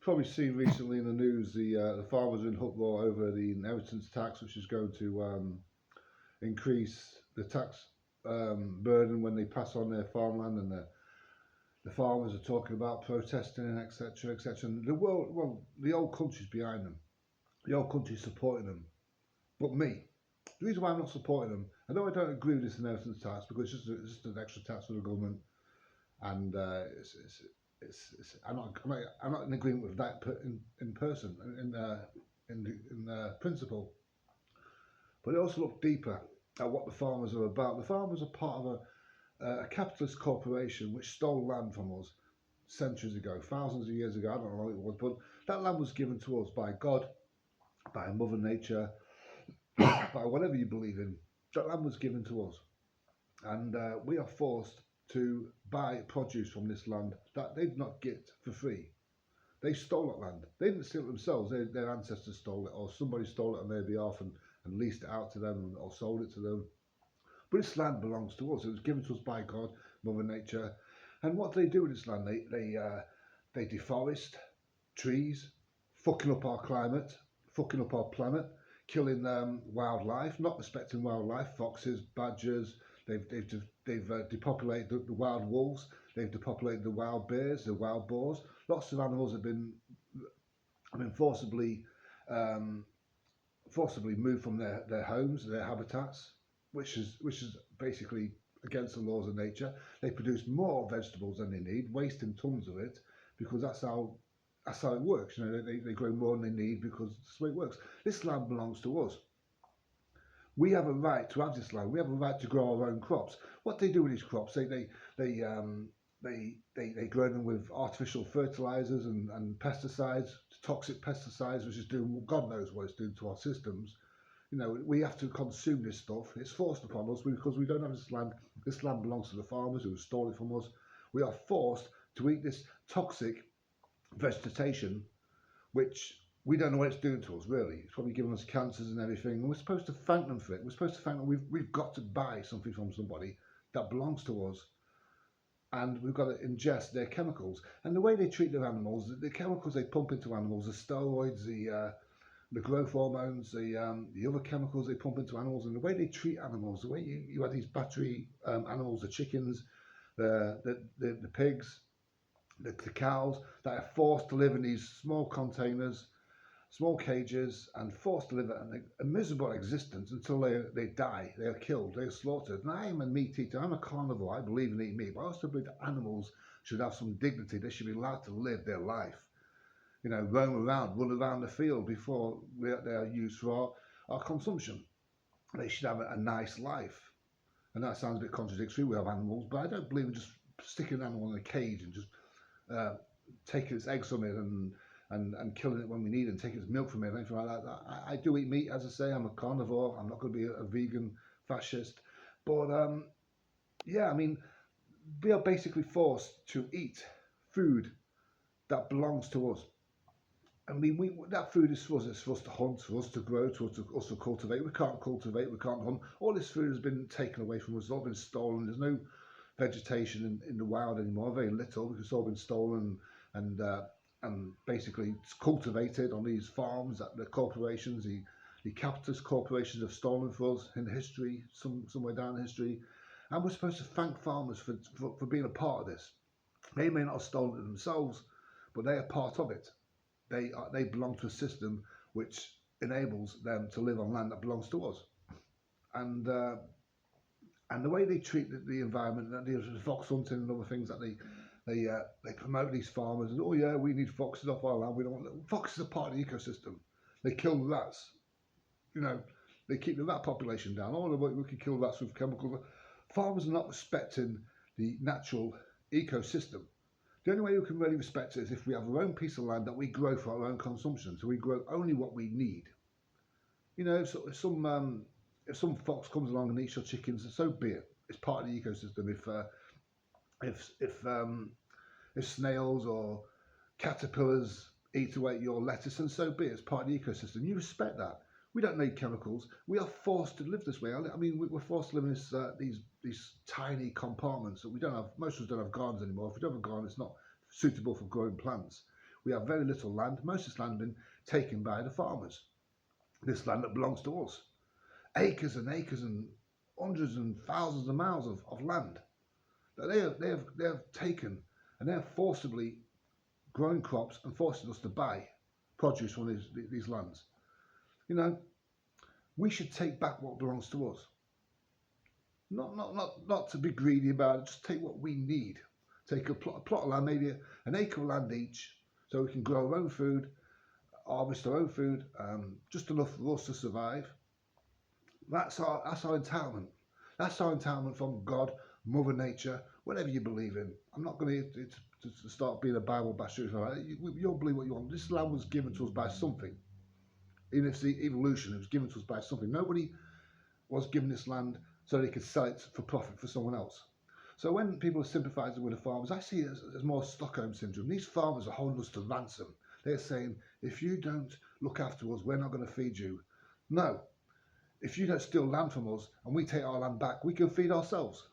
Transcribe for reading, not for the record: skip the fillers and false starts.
probably seen recently in the news the farmers are in uproar over the inheritance tax, which is going to increase the tax burden when they pass on their farmland, and the farmers are talking about protesting and etc. etc. And the world, well, the whole country's behind them. The whole country's supporting them. But me, the reason why I'm not supporting them, I know I don't agree with this inheritance tax because it's just an extra tax for the government, and I'm not in agreement with that in person in principle. But I also look deeper at what the farmers are about. The farmers are part of a capitalist corporation which stole land from us centuries ago, thousands of years ago. I don't know what it was, but that land was given to us by God, by Mother Nature, by whatever you believe in. That land was given to us, and we are forced to buy produce from this land that they did not get for free. They stole that land. They didn't steal it themselves. Their ancestors stole it, or somebody stole it on their behalf and leased it out to them, or sold it to them. But this land belongs to us. It was given to us by God, Mother Nature. And what do they do with this land? They deforest trees, fucking up our climate, fucking up our planet, killing wildlife, not respecting wildlife, foxes, badgers. They've depopulated the wild wolves. They've depopulated the wild bears, the wild boars. Lots of animals have been, forcibly moved from their homes, their habitats, which is basically against the laws of nature. They produce more vegetables than they need, wasting tons of it, because that's how it works. You know, they grow more than they need because that's the way it works. This land belongs to us. We have a right to have this land. We have a right to grow our own crops. What they do with these crops, they grow them with artificial fertilizers and pesticides, toxic pesticides, which is doing God knows what it's doing to our systems. You know, we have to consume this stuff. It's forced upon us because we don't have this land. This land belongs to the farmers who stole it from us. We are forced to eat this toxic vegetation, which we don't know what it's doing to us, really. It's probably giving us cancers and everything. And we're supposed to thank them for it. We're supposed to thank them. We've got to buy something from somebody that belongs to us. And we've got to ingest their chemicals. And the way they treat their animals, the chemicals they pump into animals, the steroids, the growth hormones, the other chemicals they pump into animals, and the way they treat animals, the way you have these battery animals, the chickens, the pigs, the cows, that are forced to live in these small containers, small cages, and forced to live a miserable existence until they die, they are killed, they are slaughtered. And I am a meat eater, I'm a carnivore, I believe in eating meat, but I also believe that animals should have some dignity, they should be allowed to live their life. You know, roam around, run around the field before they are used for our consumption. They should have a nice life. And that sounds a bit contradictory, we have animals, but I don't believe in just sticking an animal in a cage and just taking its eggs from it and killing it when we need it and taking its milk from it and anything like that. I do eat meat, as I say, I'm a carnivore, I'm not going to be a vegan fascist. But yeah, I mean, we are basically forced to eat food that belongs to us. I mean, that food is for us. It's for us to hunt, for us to grow, for us to cultivate. We can't cultivate, we can't hunt. All this food has been taken away from us. It's all been stolen. There's no vegetation in the wild anymore. Very little, because it's all been stolen and basically it's cultivated on these farms that the corporations, the capitalist corporations, have stolen for us in history, somewhere down in history. And we're supposed to thank farmers for being a part of this. They may not have stolen it themselves, but they are part of it. They belong to a system which enables them to live on land that belongs to us, and the way they treat the environment, that the fox hunting and other things that they promote these farmers, and oh yeah, we need foxes off our land. We don't want foxes are part of the ecosystem. They kill the rats, you know, they keep the rat population down. Oh, we can kill rats with chemicals. Farmers are not respecting the natural ecosystem. The only way we can really respect it is if we have our own piece of land that we grow for our own consumption. So we grow only what we need. You know, if some fox comes along and eats your chickens, so be it. It's part of the ecosystem. If snails or caterpillars eat away your lettuce, and so be it. It's part of the ecosystem. You respect that. We don't need chemicals. We are forced to live this way. I mean, we're forced to live in these tiny compartments that we don't have. Most of us don't have gardens anymore. If we don't have a garden, it's not suitable for growing plants. We have very little land. Most of this land has been taken by the farmers. This land that belongs to us. Acres and acres and hundreds and thousands of miles of land that they have taken, and they're forcibly growing crops and forcing us to buy produce from these lands. You know, we should take back what belongs to us. Not to be greedy about it, just take what we need. Take a plot of land, maybe an acre of land each, so we can grow our own food, harvest our own food, just enough for us to survive. That's our entitlement. That's our entitlement from God, Mother Nature, whatever you believe in. I'm not going to start being a Bible basher. You'll believe what you want. This land was given to us by something. Even if it's the evolution, it was given to us by something. Nobody was given this land so they could sell it for profit for someone else. So when people are sympathising with the farmers, I see it as more Stockholm syndrome. These farmers are holding us to ransom. They're saying, if you don't look after us, we're not going to feed you. No. If you don't steal land from us and we take our land back, we can feed ourselves.